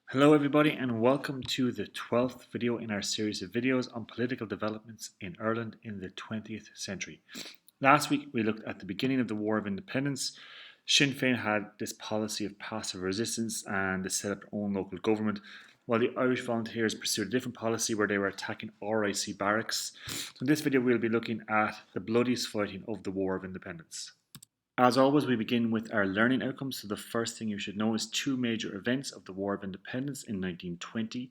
Hello everybody and welcome to the 12th video in our series of videos on political developments in Ireland in the 20th century. Last week we looked at the beginning of the War of Independence. Sinn Féin had this policy of passive resistance and they set up their own local government, while the Irish Volunteers pursued a different policy where they were attacking RIC barracks. So in this video we'll be looking at the bloodiest fighting of the War of Independence. As always, we begin with our learning outcomes. So the first thing you should know is two major events of the War of Independence in 1920.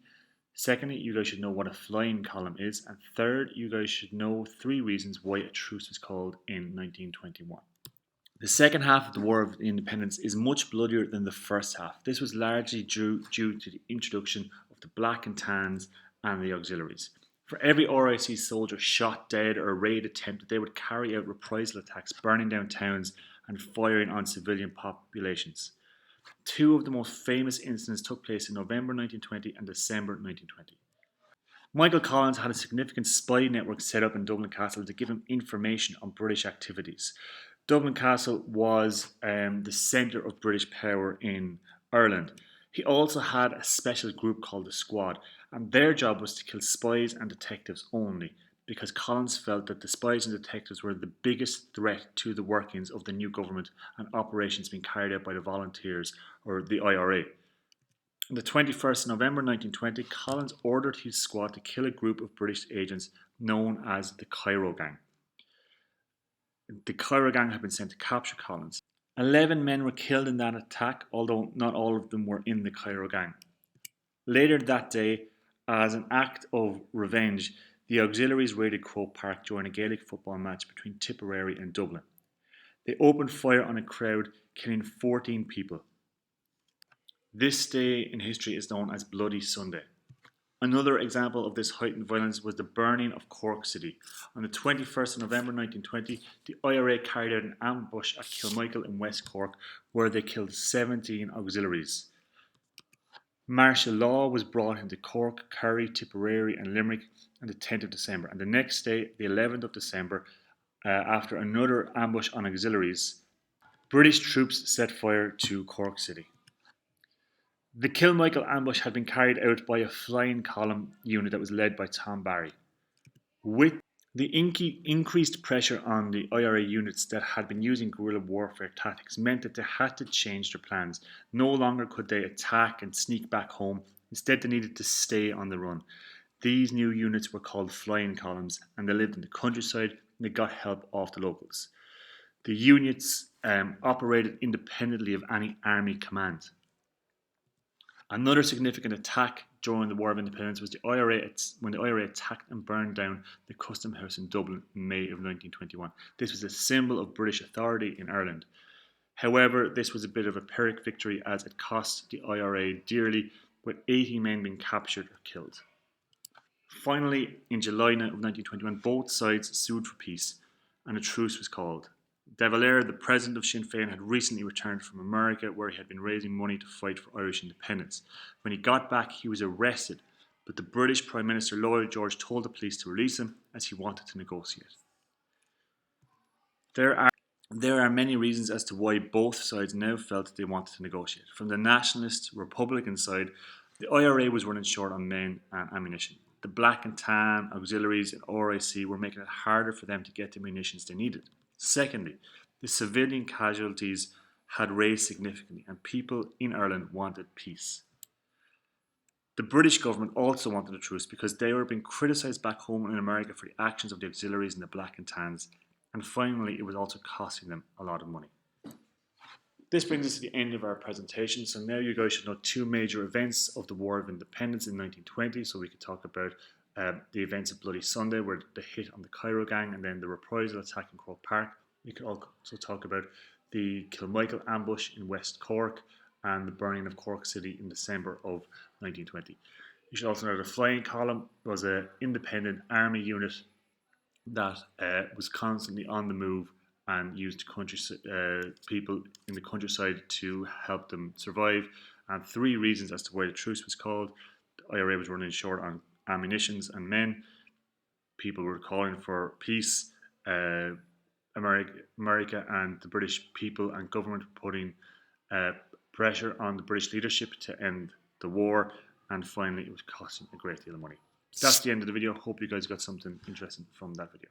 Secondly, you guys should know what a flying column is. And third, you guys should know three reasons why a truce was called in 1921. The second half of the War of Independence is much bloodier than the first half. This was largely due to the introduction of the Black and Tans and the auxiliaries. For every RIC soldier shot dead or raid attempted, they would carry out reprisal attacks, burning down towns and firing on civilian populations. Two of the most famous incidents took place in November 1920 and December 1920. Michael Collins had a significant spy network set up in Dublin Castle to give him information on British activities. Dublin Castle was the centre of British power in Ireland. He also had a special group called the Squad, and their job was to kill spies and detectives only, because Collins felt that the spies and detectives were the biggest threat to the workings of the new government and operations being carried out by the volunteers, or the IRA. On the 21st of November 1920, Collins ordered his squad to kill a group of British agents known as the CAIRO gang. The CAIRO gang had been sent to capture Collins. 11 men were killed in that attack, although not all of them were in the CAIRO gang. Later that day, as an act of revenge, the auxiliaries raided Croke Park during a Gaelic football match between Tipperary and Dublin. They opened fire on a crowd, killing 14 people. This day in history is known as Bloody Sunday. Another example of this heightened violence was the burning of Cork City. On the 21st of November 1920, the IRA carried out an ambush at Kilmichael in West Cork, where they killed 17 auxiliaries. Martial law was brought into Cork, Kerry, Tipperary and Limerick on the 10th of December. And the next day, the 11th of December, after another ambush on auxiliaries, British troops set fire to Cork City. The Kilmichael ambush had been carried out by a flying column unit that was led by Tom Barry. With the increased pressure on the IRA units that had been using guerrilla warfare tactics meant that they had to change their plans. No longer could they attack and sneak back home. Instead, they needed to stay on the run. These new units were called flying columns, and they lived in the countryside and they got help off the locals. The units operated independently of any army command. Another significant attack during the War of Independence was when the IRA attacked and burned down the Custom House in Dublin in May of 1921. This was a symbol of British authority in Ireland. However, this was a bit of a Pyrrhic victory as it cost the IRA dearly, with 80 men being captured or killed. Finally, in July of 1921, both sides sued for peace and a truce was called. De Valera, the president of Sinn Féin, had recently returned from America, where he had been raising money to fight for Irish independence. When he got back, he was arrested, but the British Prime Minister Lloyd George told the police to release him as he wanted to negotiate. There are many reasons as to why both sides now felt they wanted to negotiate. From the nationalist Republican side, the IRA was running short on men and ammunition. The Black and Tan, auxiliaries and RIC were making it harder for them to get the munitions they needed. Secondly, the civilian casualties had raised significantly and people in Ireland wanted peace. The British government also wanted a truce because they were being criticised back home in America for the actions of the auxiliaries and the Black and Tans. And finally, it was also costing them a lot of money. This brings us to the end of our presentation. So now you guys should know two major events of the War of Independence in 1920. So we could talk about the events of Bloody Sunday, where the hit on the CAIRO gang, and then the reprisal attack in Croke Park. We could also talk about the Kilmichael ambush in West Cork and the burning of Cork City in December of 1920. You should also know the flying column was an independent army unit that was constantly on the move and used people in the countryside to help them survive. And three reasons as to why the truce was called. The IRA was running short on ammunitions and men. People were calling for peace. America and the British people and government putting pressure on the British leadership to end the war, and finally it was costing a great deal of money. That's the end of the video. Hope you guys got something interesting from that video.